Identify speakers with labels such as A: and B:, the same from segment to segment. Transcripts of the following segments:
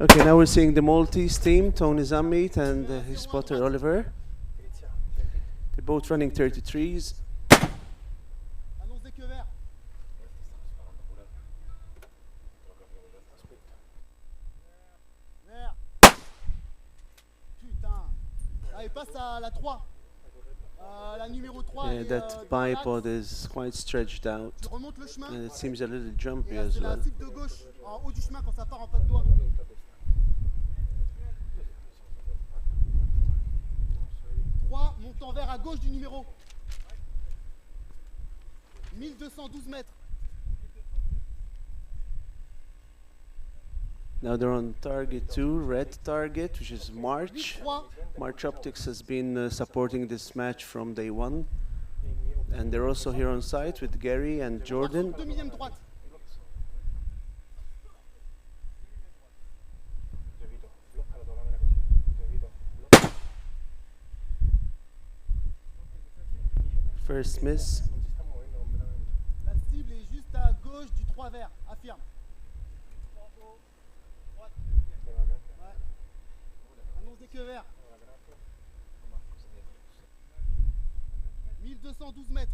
A: Okay, now we're seeing the Maltese team, Tony Zammit and his spotter Oliver. They're both running 33s. Yeah, that bipod is quite stretched out, and it seems a little jumpy as well.
B: Monte en vert à gauche du numéro. 1212 mètres.
A: Now they're on target 2, red target, which is March. March Optics has been supporting this match from day one. And they're also here on site with Gary and Jordan. First miss.
B: La cible est juste à gauche du 3 vert. Affirme. Annonce des queues verts. 1212 mètres.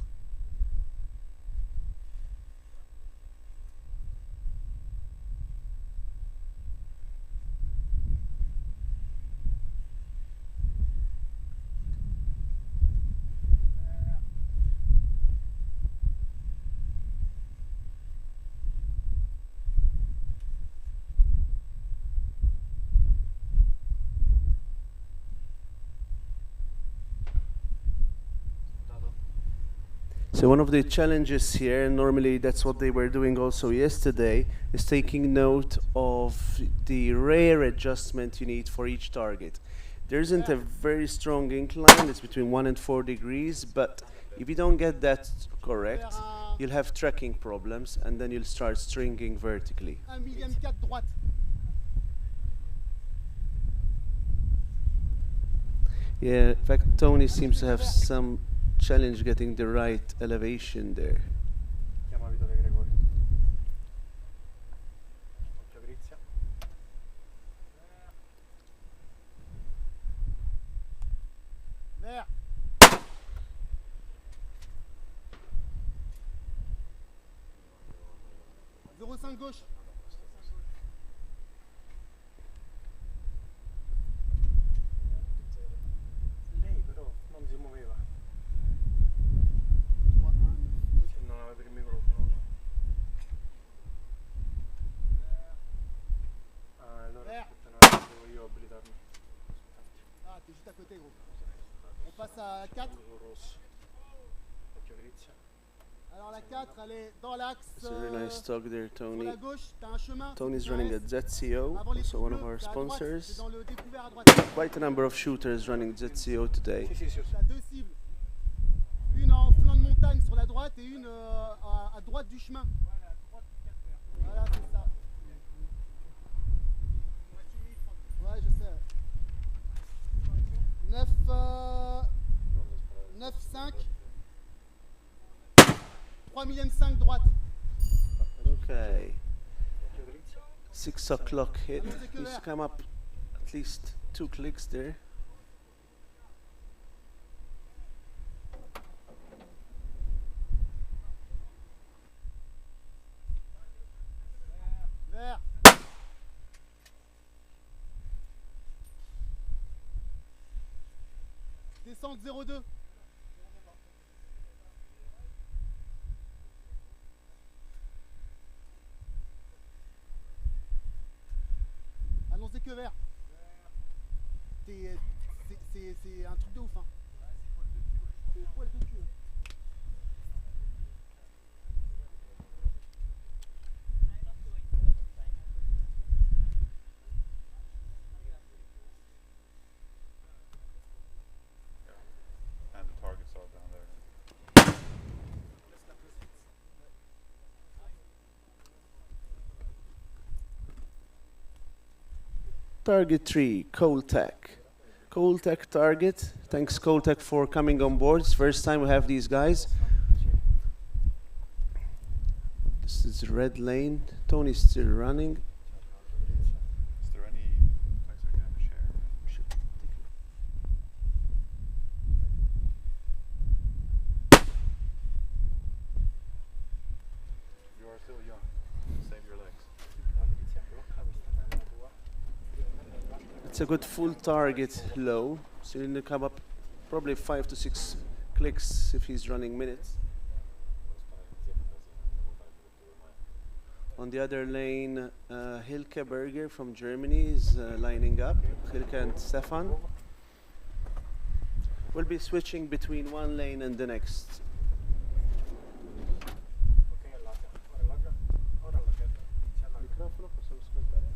A: So one of the challenges here, and normally that's what they were doing also yesterday, is taking note of the rear adjustment you need for each target. There isn't a very strong incline, it's between 1 and 4 degrees, but if you don't get that correct, you'll have tracking problems, and then you'll start stringing vertically.
B: 1 millième 4 droite.
A: Yeah, in fact, Tony seems to have some challenge getting the right elevation there.
B: Vert. 0,5 gauche.
C: Lei però non si muoveva. Se non aveva il microfono. Ah, allora aspetta un attimo, devo io abilitarmi.
B: Ah, t'es juste à côté, gros. On passe à 4.
C: Rosso. Occhio Grizia.
B: Alors la 4, elle est dans l'axe.
A: It's a very nice talk there,
B: Sur
A: Tony.
B: la gauche, t'as un chemin.
A: Tony's running at ZCO,
B: Avant les
A: also one of our
B: bleus, t'es à droite,
A: sponsors.
B: c'est dans le découvert à droite.
A: Quite a number of shooters running ZCO today.
C: Sì, sì, sì.
B: T'as deux cibles. Une en flanc de montagne sur la droite et une à droite du chemin. Voilà, c'est ça. Ouais, je sais. 9, 5. 3 millième 5 droite.
A: Okay. 6 o'clock hit. He's come up at least 2 clicks there.
B: Vert. Descente 0,2. Annonce des queues verts. C'est un truc de ouf, hein. C'est poil de cul.
D: And the target's all down there.
A: Target 3, Coltec. Coltec target. Thanks Coltec for coming on board. It's first time we have these guys. This is red lane. Tony's still running.
D: Is there any
A: a good full target low, so you need to come up probably 5 to 6 clicks if he's running minutes. On the other lane, Hilke Berger from Germany is lining up. Hilke and Stefan. We'll be switching between one lane and the next.
C: Ok, allarga. Ora allarga. Ora allarga. Si allarga.
A: Microfono, possiamo ascoltare?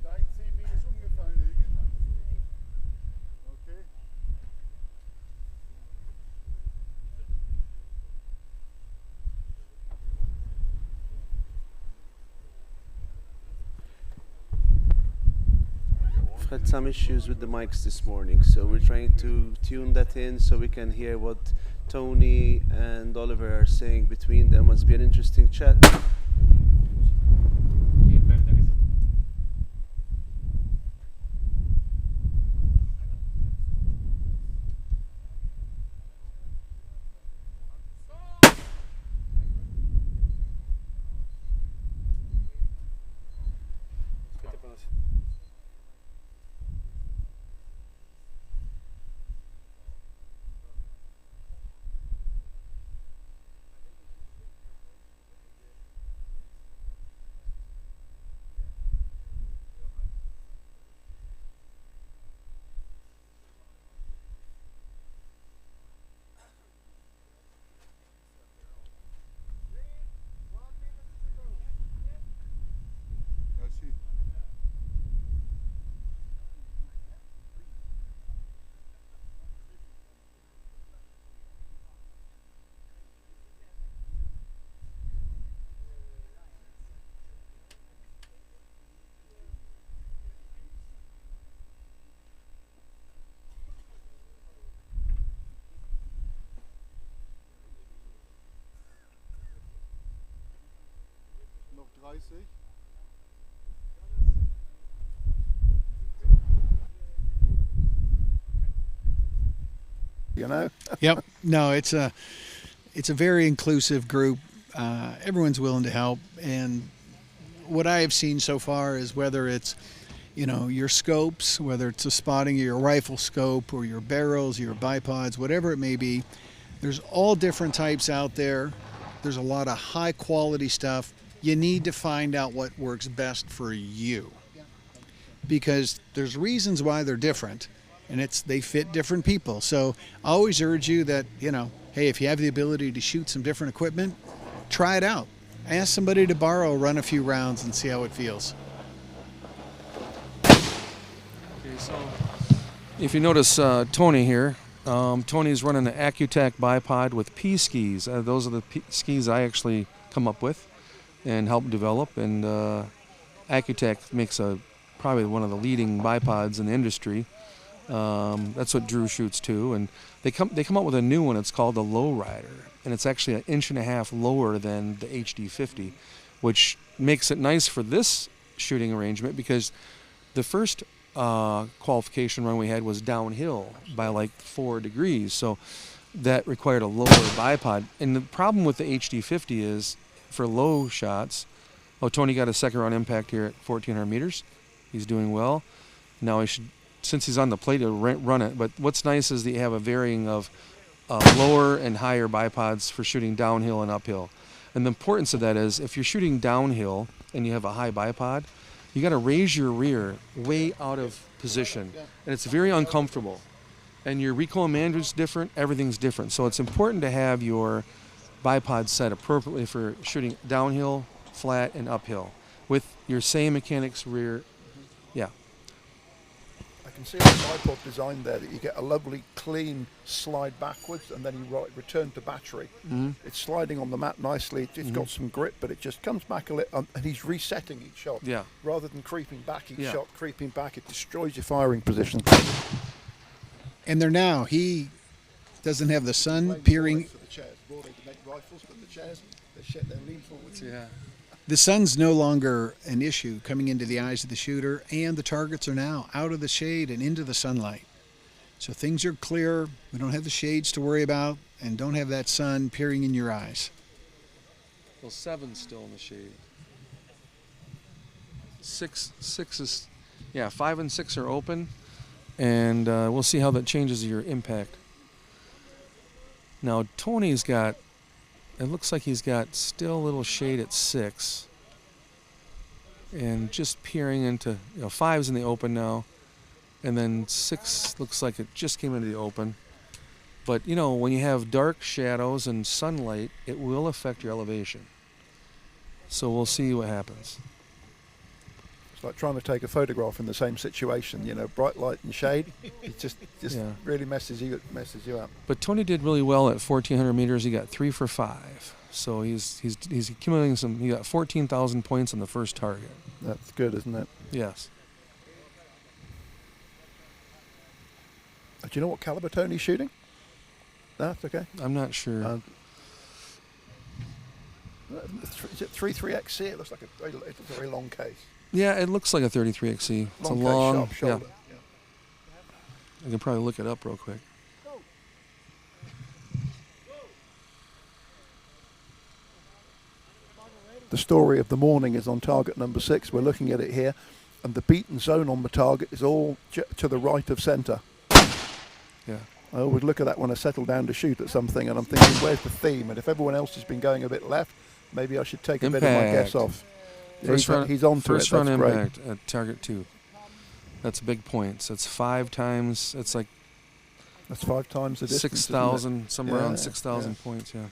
E: Dein CV ist umgefallen, Hilge. Okay.
A: We've had some issues with the mics this morning, so we're trying to tune that in so we can hear what Tony and Oliver are saying between them. Must be an interesting chat.
E: Ja, zie. Nog 30. You know?
F: Yep. No, it's a very inclusive group. Everyone's willing to help, and what I have seen so far is whether it's your scopes, whether it's a spotting your rifle scope or your barrels, your bipods, whatever it may be. There's all different types out there. There's a lot of high quality stuff. You need to find out what works best for you, because there's reasons why they're different, and they fit different people. So I always urge you that, hey, if you have the ability to shoot some different equipment, try it out. Ask somebody to borrow, run a few rounds, and see how it feels.
G: Okay, so if you notice Tony here, Tony's running the Accutech bipod with P skis. Those are the skis I actually come up with and help develop. And Accutech makes probably one of the leading bipods in the industry. That's what Drew shoots too. And they come up with a new one. It's called the Lowrider, and it's actually 1.5 inches lower than the HD50, which makes it nice for this shooting arrangement, because the first qualification run we had was downhill by like 4 degrees, so that required a lower bipod. And the problem with the HD50 is for low shots. Oh, Tony got a second round impact here at 1,400 meters. He's doing well. Now he should, since he's on the plate, to run it. But what's nice is that you have a varying of lower and higher bipods for shooting downhill and uphill. And the importance of that is, if you're shooting downhill and you have a high bipod, you got to raise your rear way out of position, and it's very uncomfortable. And your recoil management's different, everything's different. So it's important to have your bipod set appropriately for shooting downhill, flat, and uphill with your same mechanics rear. Yeah.
E: I can see on the bipod design there that you get a lovely clean slide backwards, and then you return to battery.
G: Mm-hmm.
E: It's sliding on the mat nicely. It's got some grip, but it just comes back a little, and he's resetting each shot.
G: Yeah.
E: Rather than creeping back each
G: Yeah.
E: shot, creeping back, it destroys your firing position.
F: And they're now, he Doesn't have the sun peering.
E: For the chairs. Well, they make rifles, but the chairs, they're lean forwards.
G: Yeah.
F: The sun's no longer an issue coming into the eyes of the shooter, and the targets are now out of the shade and into the sunlight. So things are clear. We don't have the shades to worry about and don't have that sun peering in your eyes.
G: Well, 7's still in the shade. 6 is, yeah, 5 and 6 are open, and we'll see how that changes your impact. Now Tony's got, it looks like he's got still a little shade at 6, and just peering into, 5's in the open now, and then 6 looks like it just came into the open. But when you have dark shadows and sunlight, it will affect your elevation. So we'll see what happens.
E: It's like trying to take a photograph in the same situation, bright light and shade. It just
G: Yeah.
E: really messes you up.
G: But Tony did really well at 1,400 meters. He got 3 for 5. So he's accumulating some. He got 14,000 points on the first target.
E: That's good, isn't it?
G: Yes.
E: Do you know what caliber Tony's shooting? No, that's okay.
G: I'm not sure.
E: Is it 33XC? It looks like it's a very long case.
G: Yeah, it looks like a 33XE. It's
E: Long
G: a
E: case,
G: long.
E: sharp shoulder.
G: Yeah. I can probably look it up real quick.
E: The story of the morning is on target number 6. We're looking at it here, and the beaten zone on the target is all to the right of centre.
G: Yeah.
E: I always look at that when I settle down to shoot at something, and I'm thinking, where's the theme? And if everyone else has been going a bit left, maybe I should take a bit of my guess off. Yeah, he's on to it.
G: First round
E: That's great.
G: impact at target 2. That's big points. That's 5 times. It's like
E: That's 5 times the distance.
G: 6,000, somewhere around
E: Yeah,
G: 6,000
E: yeah.
G: points. Yeah.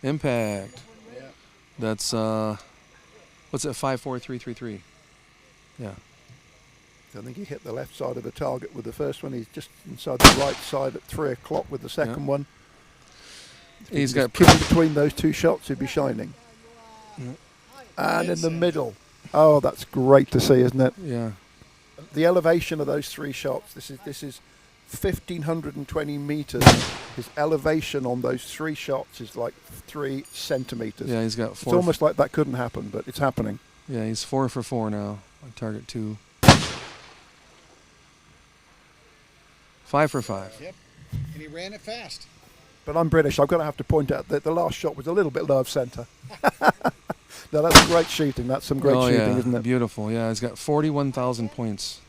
G: Impact.
E: Yeah.
G: That's what's it? 54333. Yeah.
E: I think he hit the left side of the target with the first one. He's just inside the right side at 3 o'clock with the second one.
G: He's got
E: keep in between those two shots. He'd be shining.
G: Yeah.
E: And in the middle. Oh, that's great to see, isn't it?
G: Yeah.
E: The elevation of those 3 shots. This is 1,520 meters. His elevation on those 3 shots is like 3 centimeters.
G: Yeah, he's got 4.
E: It's almost like that couldn't happen, but it's happening.
G: Yeah, he's 4 for 4 now on target 2. 5 for 5.
F: Yep. And he ran it fast.
E: But I'm British. I've got to have to point out that the last shot was a little bit low of centre. No, that's great shooting. That's some great shooting,
G: yeah.
E: isn't it?
G: Beautiful. Yeah, he's got 41,000 points.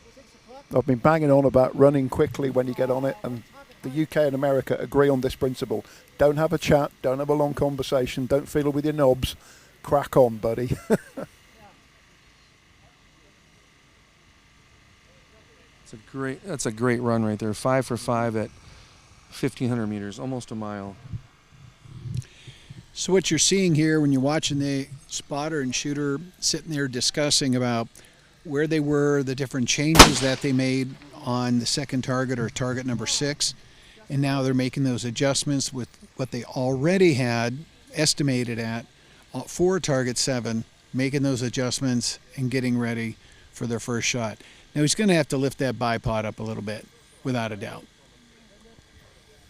E: I've been banging on about running quickly when you get on it, and the UK and America agree on this principle. Don't have a chat, don't have a long conversation, don't fiddle with your knobs. Crack on, buddy.
G: That's a great run right there. 5 for 5 at 1,500 meters, almost a mile.
F: So what you're seeing here when you're watching the spotter and shooter sitting there discussing about where they were, the different changes that they made on the second target or target number 6, and now they're making those adjustments with what they already had estimated at for target 7, making those adjustments and getting ready for their first shot. Now he's going to have to lift that bipod up a little bit, without a doubt.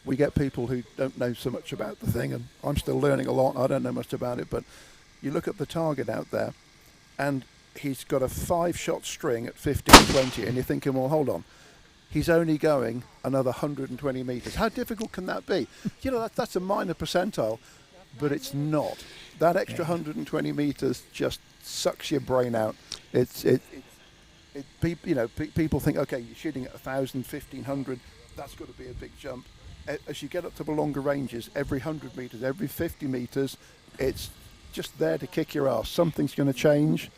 E: We get people who don't know so much about the thing, and I'm still learning a lot. I don't know much about it, but you look at the target out there, and he's got a 5-shot string at 15-20, and you're thinking, well, hold on. He's only going another 120 meters. How difficult can that be? That's a minor percentile, but it's not. That extra 120 meters just sucks your brain out. People think, okay, you're shooting at 1,000, 1,500, that's got to be a big jump. As you get up to the longer ranges, every 100 meters, every 50 meters, it's just there to kick your ass. Something's going to change,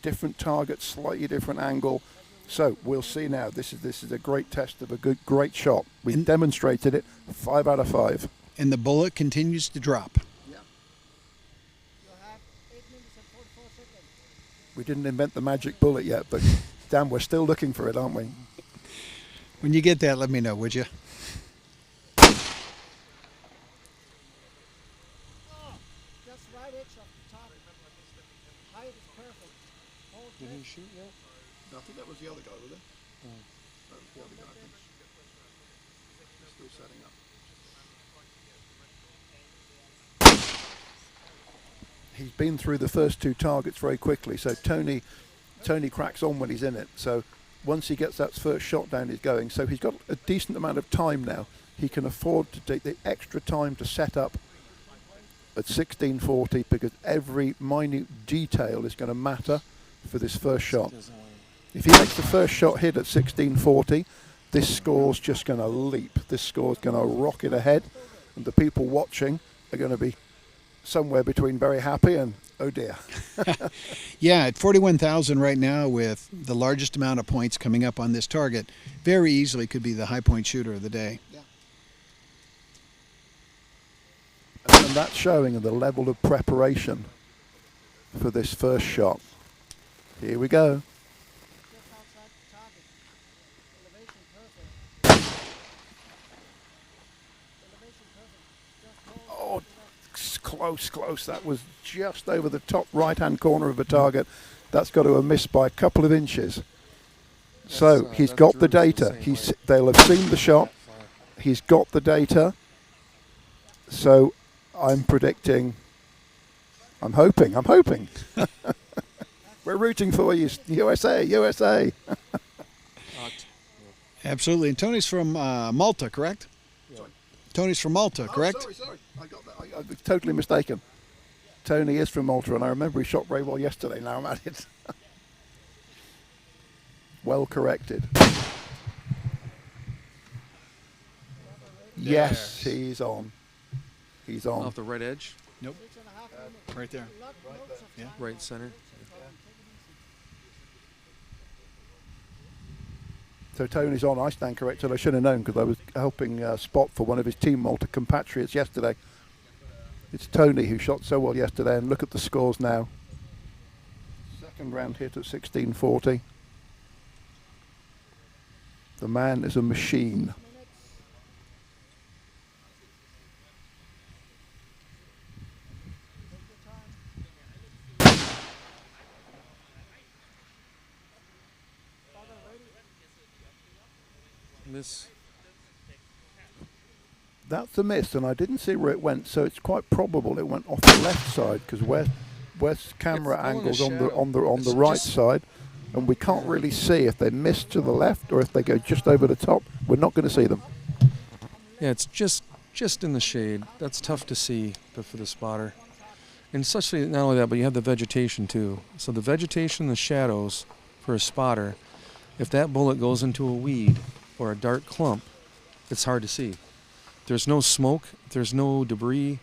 E: different target, slightly different angle. So we'll see now. This is a great test of a great shot. We demonstrated it. 5 out of 5.
F: And the bullet continues to drop.
B: You have 8 minutes and 44 seconds.
E: We didn't invent the magic bullet yet, but damn, we're still looking for it, aren't we?
F: When you get that, let me know, would you?
B: Just right edge of
E: he's been through the first 2 targets very quickly. So Tony cracks on when he's in it. So once he gets that first shot down, he's going. So he's got a decent amount of time now. He can afford to take the extra time to set up at 1640 because every minute detail is going to matter for this first shot. If he makes the first shot hit at 1640, this score's just going to leap. This score's going to rocket ahead, and the people watching are going to be somewhere between very happy and oh dear.
F: Yeah, at 41,000 right now, with the largest amount of points coming up on this target, very easily could be the high point shooter of the day.
E: And that's showing the level of preparation for this first shot. Here we go.
B: Just outside the target. Elevation perfect. Elevation perfect. Just hold.
E: Oh, close. That was just over the top right-hand corner of the target. That's got to have missed by a couple of inches. So he's
G: that's
E: got the
G: Drew's the
E: data.
G: same way.
E: They'll have seen the shot. He's got the data. So I'm hoping. We're rooting for you, USA.
F: Absolutely. And Tony's from Malta, correct? Tony's from Malta, correct?
E: Sorry. I got that. I was totally mistaken. Tony is from Malta, and I remember he shot very well yesterday. Now I'm at it. Well corrected. Yes, he's on. He's on.
G: Off the right edge,
F: Nope. Right there. Yeah.
G: right center.
E: So Tony's on. I stand corrected. I should have known because I was helping spot for one of his Team Malta compatriots yesterday. It's Tony who shot so well yesterday, and look at the scores now. Second round hit at 1640. The man is a machine.
G: Miss.
E: That's a miss, and I didn't see where it went, so it's quite probable it went off the left side because West's camera
G: It's all in
E: angle's
G: the
E: on the
G: shadow.
E: on the on
G: It's
E: the right
G: just-
E: side, and we can't really see if they miss to the left or if they go just over the top. We're not going to see them.
G: Yeah, it's just in the shade. That's tough to see for the spotter. And especially not only that, but you have the vegetation too. So the vegetation, the shadows for a spotter, if that bullet goes into a weed or a dark clump, it's hard to see. There's no smoke, if there's no debris,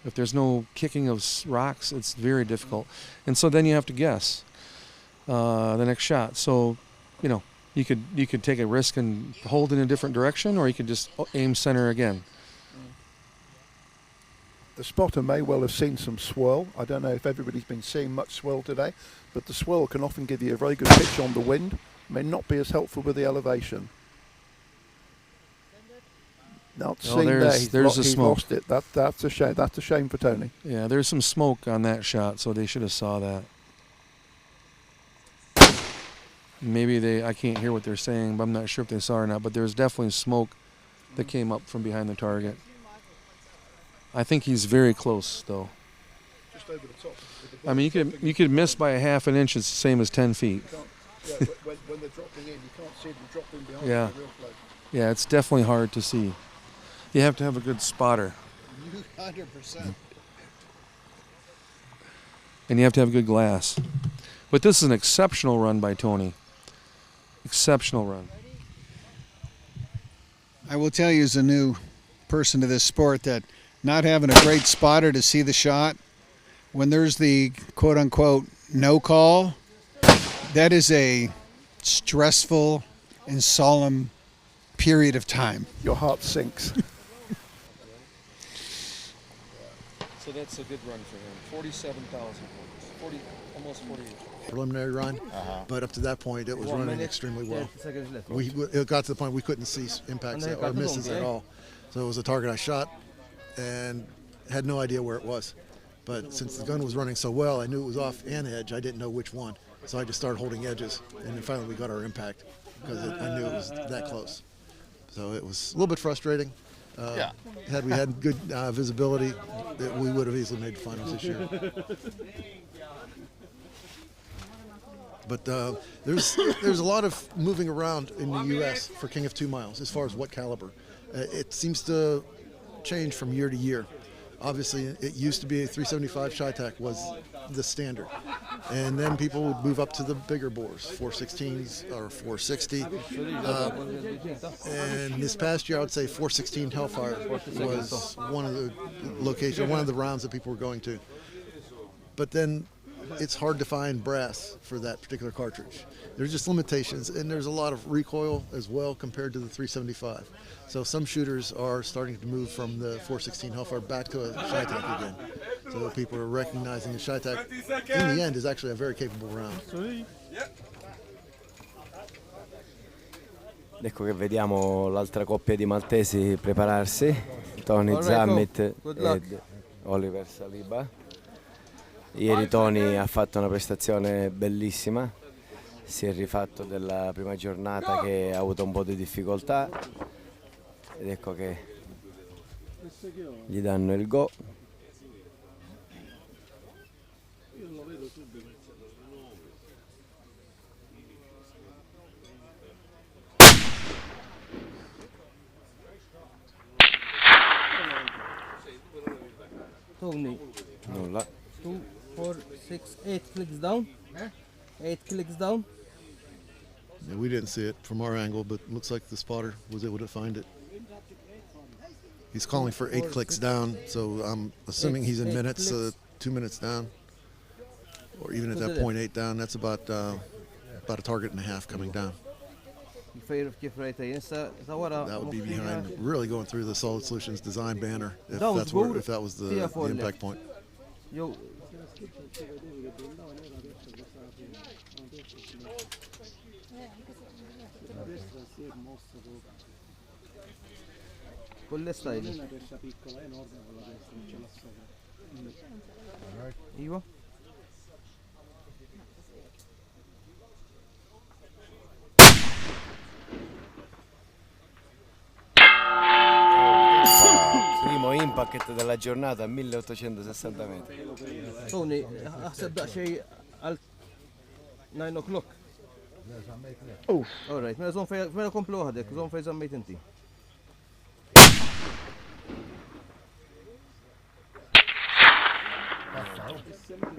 G: if there's no kicking of rocks, it's very difficult. And so then you have to guess the next shot. So, you could take a risk and hold in a different direction, or you could just aim center again.
E: The spotter may well have seen some swirl. I don't know if everybody's been seeing much swirl today, but the swirl can often give you a very good pitch on the wind. May not be as helpful with the elevation. Not seen there. He's
G: there's the
E: he's
G: smoke.
E: lost it. That's a shame. That's a shame for Tony.
G: Yeah, there's some smoke on that shot, so they should have saw that. Maybe I can't hear what they're saying, but I'm not sure if they saw or not, but there's definitely smoke that came up from behind the target. I think he's very close, though.
E: Just over the top.
G: I mean, you could miss by a half an inch. It's the same as 10 feet.
E: Yeah, when they're dropping in, you can't see them dropping behind.
G: Yeah.
E: The real close.
G: Yeah, it's definitely hard to see. You have to have a good spotter,
F: 100%.
G: and you have to have good glass. But this is an exceptional run by Tony. Exceptional run.
F: I will tell you, as a new person to this sport, that not having a great spotter to see the shot, when there's the quote-unquote no call, that is a stressful and solemn period of time.
E: Your heart sinks.
G: So that's a good run for him. 47,000 points. Almost 48.
H: Preliminary run, but up to that point it was running extremely well. It got to the point we couldn't see impacts or misses at all. So it was a target I shot and had no idea where it was. But since the gun was running so well, I knew it was off and edge. I didn't know which one. So I just started holding edges, and then finally we got our impact because I knew it was that close. So it was a little bit frustrating, Had we had good visibility, we would have easily made the finals this year. But there's a lot of moving around in the U.S. for King of 2 Miles as far as what caliber. It seems to change from year to year. Obviously, it used to be a 375 Shot was the standard, and then people would move up to the bigger bores, 416s or 460. And this past year, I would say 416 Hellfire was one of the locations, one of the rounds that people were going to. But then it's hard to find brass for that particular cartridge. There's just limitations, and there's a lot of recoil as well compared to the 375. So some shooters are starting to move from the 416 Hellfire back to a Shytac again. So people are recognizing the Shytac, in the end, is actually a very capable round.
I: Ecco che vediamo l'altra coppia di maltesi prepararsi, Tony Zammit e Oliver Saliba. Ieri Tony ha fatto una prestazione bellissima, si è rifatto della prima giornata che ha avuto un po' di difficoltà ed ecco che gli danno il go.
J: Tony.
I: Nulla.
J: 2, 4, 6, 8 clicks down. 8 clicks down.
H: Yeah, we didn't see it from our angle, but it looks like the spotter was able to find it. He's calling for 8 clicks down, so I'm assuming he's in minutes, 2 minutes down, or even at that point 8 down. That's about a target and a half coming down. That would be behind, really going through the Solid Solutions design banner if that was the impact point.
J: Yo. Con le style. Io?
I: Primo impact della giornata a 1860 metri.
J: Tony, أحسب دقشي على 9 o'clock.
E: Oof.
J: Alright, mela zon fej, mela komplu għadek, zon fej zammejt inti.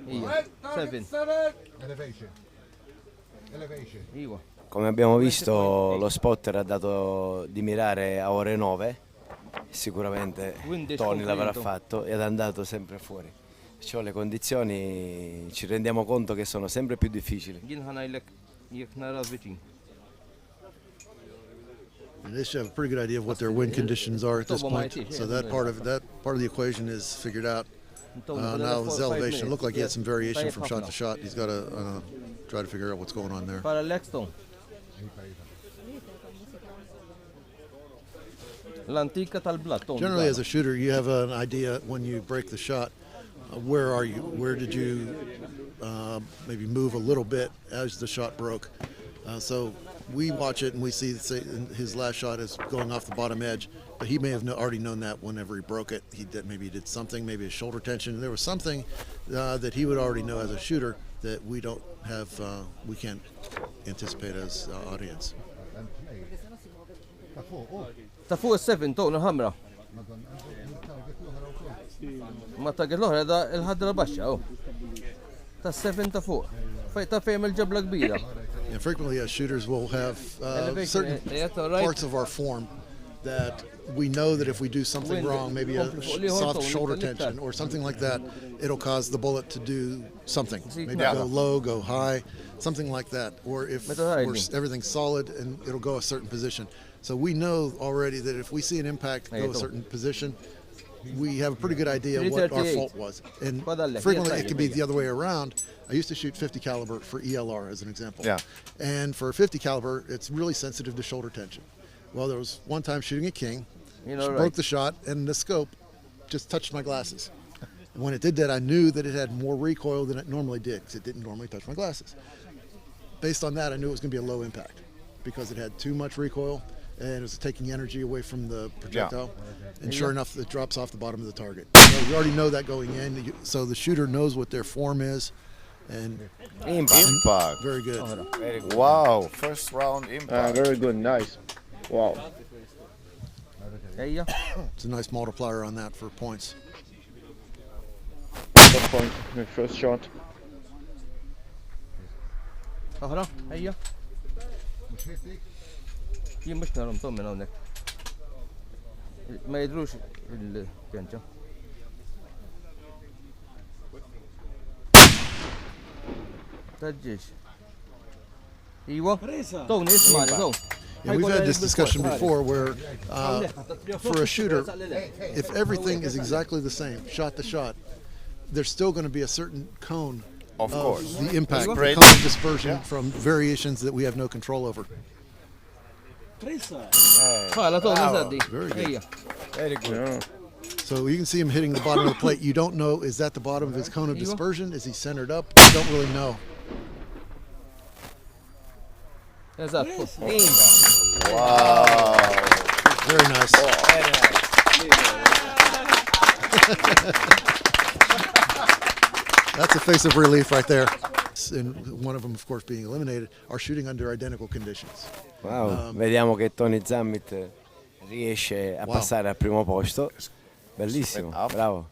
J: Ija, 7.
C: Elevation.
J: Iwa.
I: Come abbiamo visto lo spotter ha dato di mirare a ore 9, sicuramente Tony l'avrà fatto ed è andato sempre fuori. Perciò le condizioni ci rendiamo conto che sono sempre più difficili.
H: And they should have a pretty good idea of what their wind conditions are at this point. So that part of the equation is figured out. Now his elevation looked like he had some variation from shot to shot. He's got to try to figure out what's going on there. Generally, as a shooter, you have an idea when you break the shot. Where are you? Where did you maybe move a little bit as the shot broke? So we watch it and we see his last shot is going off the bottom edge, but he may have already known that whenever he broke it. Maybe he did something, maybe a shoulder tension. There was something that he would already know as a shooter that we don't have, we can't anticipate as audience.
J: Ta' fuq 7 toqna ħamra. Ma ta' l-oħra da il-ħadra baxxa, ta' 7 ta' fuq. Ta' fejm il-ġabla kbira.
H: And frequently, shooters will have certain parts of our form that we know that if we do something wrong, maybe a soft shoulder tension or something like that, it'll cause the bullet to do something. Maybe go low, go high, something like that. Or if everything's solid and it'll go a certain position. So we know already that if we see an impact go a certain position, we have a pretty good idea what our fault was. And frequently it can be the other way around. I used to shoot 50 caliber for ELR as an example. Yeah. And for 50 caliber, it's really sensitive to shoulder tension. Well, there was one time shooting a king, broke the shot, and the scope just touched my glasses. And when it did that, I knew that it had more recoil than it normally did, because it didn't normally touch my glasses. Based on that, I knew it was going to be a low impact, because it had too much recoil, and it was taking energy away from the projectile. And sure enough, it drops off the bottom of the target. So you already know that going in, so the shooter knows what their form is. And
K: impact.
H: Very good.
K: Very good. Wow, first round impact.
L: Very good, nice. Wow.
H: It's a nice multiplier on that for points.
L: Top point, my first shot.
J: اهلا هيا في مشكلة مطمن هناك ما يدروش البنجة تجيش ايوه توني اسمعني تو.
H: Yeah, we've had this discussion before where for a shooter, if everything is exactly the same, shot to shot, there's still going to be a certain cone
K: of course.
H: The impact, the
K: Spread.
H: cone of dispersion from variations that we have no control over.
J: Very
H: good.
K: Very good.
H: So you can see him hitting the bottom of the plate. You don't know, is that the bottom of his cone of dispersion? Is he centered up? You don't really know.
K: Wow.
H: Very nice.
K: Very nice.
H: That's a face of relief right there. And one of them, of course, being eliminated, are shooting under identical conditions.
I: Wow, vediamo che Tony Zammit riesce a passare al primo posto. Bellissimo, bravo.